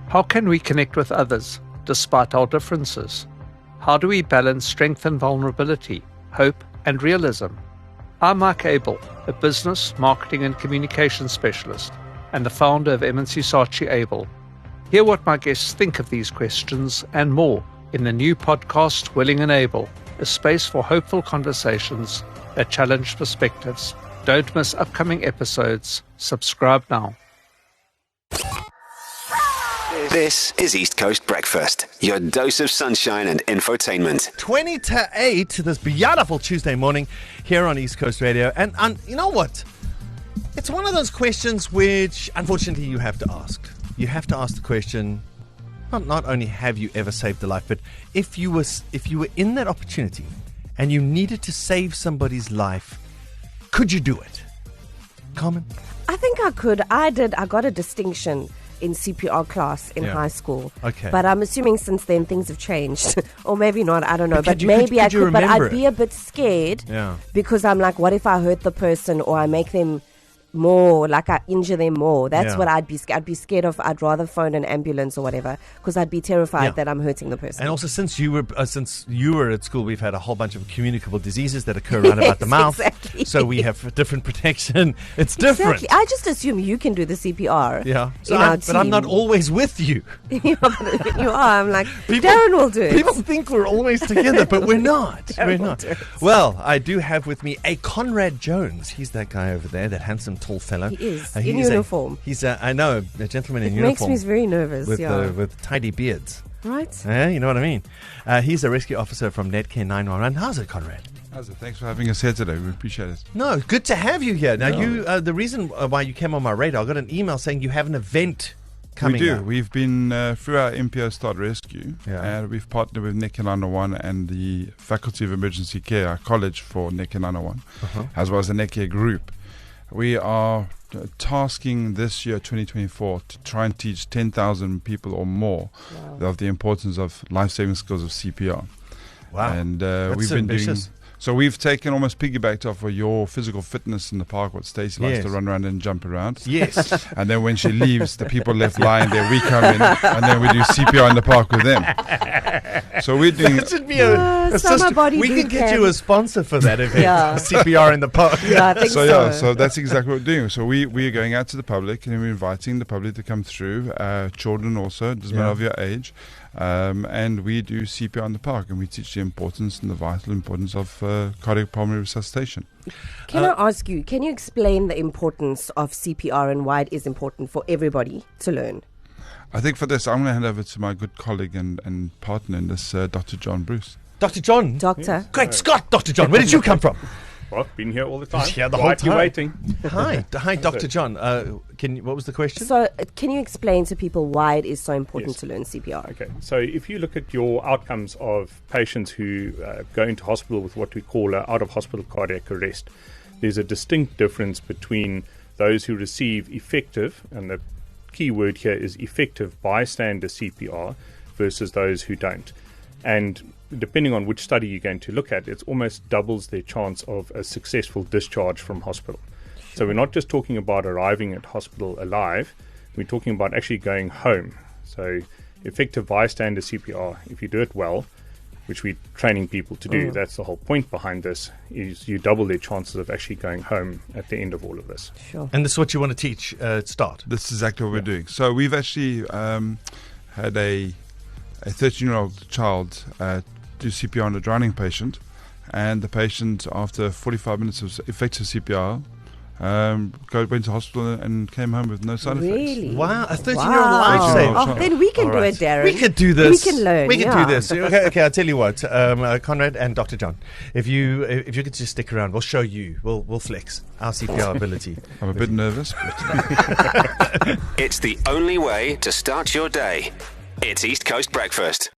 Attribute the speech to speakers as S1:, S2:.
S1: How can we connect with others despite our differences? How do we balance strength and vulnerability, hope and realism? I'm Mike Abel, a business, marketing and communications specialist and the founder of M&C Saatchi Abel. Hear what my guests think of these questions and more in the new podcast Willing and Able, a space for hopeful conversations that challenge perspectives. Don't miss upcoming episodes. Subscribe now.
S2: This is East Coast Breakfast, your dose of sunshine and infotainment.
S3: 20 to 8 this beautiful Tuesday morning here on East Coast Radio. And you know what? It's one of those questions which, unfortunately, you have to ask. You have to ask the question, not only have you ever saved a life, but if you were in that opportunity and you needed to save somebody's life, could you do it? Carmen?
S4: I think I could. I got a distinction in CPR class in high school.
S3: Okay.
S4: But I'm assuming since then things have changed. Or maybe not, I don't know. But maybe
S3: I
S4: could, but I'd be a bit scared because I'm like, what if I hurt the person or I make them more, like I injure them more? That's what I'd be scared. I'd be scared of. I'd rather phone an ambulance or whatever because I'd be terrified that I'm hurting the person.
S3: And also, since you were at school, we've had a whole bunch of communicable diseases that occur around about the mouth. Exactly. So we have different protection. It's different.
S4: Exactly. I just assume you can do the CPR.
S3: Yeah. So but I'm not always with you.
S4: You are. I'm like, Darren will do it.
S3: People think we're always together, but we're not.
S4: We're not.
S3: Well, I do have with me a Conrad Jones. He's that guy over there, that handsome tall fellow.
S4: He is in uniform.
S3: I know, a gentleman in uniform.
S4: Makes me very nervous.
S3: With tidy beards.
S4: Right.
S3: Yeah, you know what I mean. He's a rescue officer from Netcare 911. How's it, Conrad?
S5: How's it? Thanks for having us here today. We appreciate it.
S3: No, good to have you here. Now, the reason why you came on my radar, I got an email saying you have an event coming up.
S5: We do. We've been through our MPO Start Rescue, and we've partnered with Netcare 911 and the Faculty of Emergency Care, our college for Netcare 911, as well as the Netcare group. We are tasking this year, 2024, to try and teach 10,000 people or more of the importance of life-saving skills of CPR.
S3: Wow.
S5: And
S3: That's
S5: we've been
S3: ambitious.
S5: So we've taken almost piggybacked off of your physical fitness in the park, what Stacey likes to run around and jump around.
S3: Yes.
S5: And then when she leaves, the people left lying there, we come in, and then we do CPR in the park with them. So we're doing...
S3: That should be we can get you a sponsor for that event. CPR in the park.
S4: Yeah, I think so.
S5: So that's exactly what we're doing. So we are going out to the public, and we're inviting the public to come through, children also, it doesn't matter of your age. And we do CPR in the park, and we teach the importance and the vital importance of cardiac pulmonary resuscitation.
S4: Can I ask you, can you explain the importance of CPR and why it is important for everybody to learn?
S5: I think for this, I'm going to hand over to my good colleague and partner in this, Dr. John Bruce.
S3: Dr. John?
S4: Doctor?
S3: Yes. Great Scott, Dr. John. Where did you come from?
S6: Well, I've been here all the time.
S3: Yeah, the whole time.
S6: Waiting.
S3: Hi, Dr. John. What was the question?
S4: So, can you explain to people why it is so important to learn CPR?
S6: Okay, so if you look at your outcomes of patients who go into hospital with what we call out-of-hospital cardiac arrest, there's a distinct difference between those who receive effective, and the key word here is effective bystander CPR, versus those who don't. And depending on which study you're going to look at, it almost doubles their chance of a successful discharge from hospital. So we're not just talking about arriving at hospital alive, we're talking about actually going home. So effective bystander CPR, if you do it well, which we're training people to do, that's the whole point behind this, is you double their chances of actually going home at the end of all of this.
S4: Sure.
S3: And this is what you want to teach at Start?
S5: This is exactly what we're doing. So we've actually had a 13-year-old child do CPR on a drowning patient, and the patient, after 45 minutes of effective CPR, went to hospital and came home with no side effects.
S4: Really?
S3: Wow, a 13-year-old lifesaver.
S4: Oh, then we can do it, Darren.
S3: We could do this.
S4: We can learn.
S3: We can do this. Okay, I'll tell you what, Conrad and Dr. John, if you could just stick around, we'll show you. We'll flex our CPR ability.
S5: I'm a bit nervous, but
S2: It's the only way to start your day. It's East Coast Breakfast.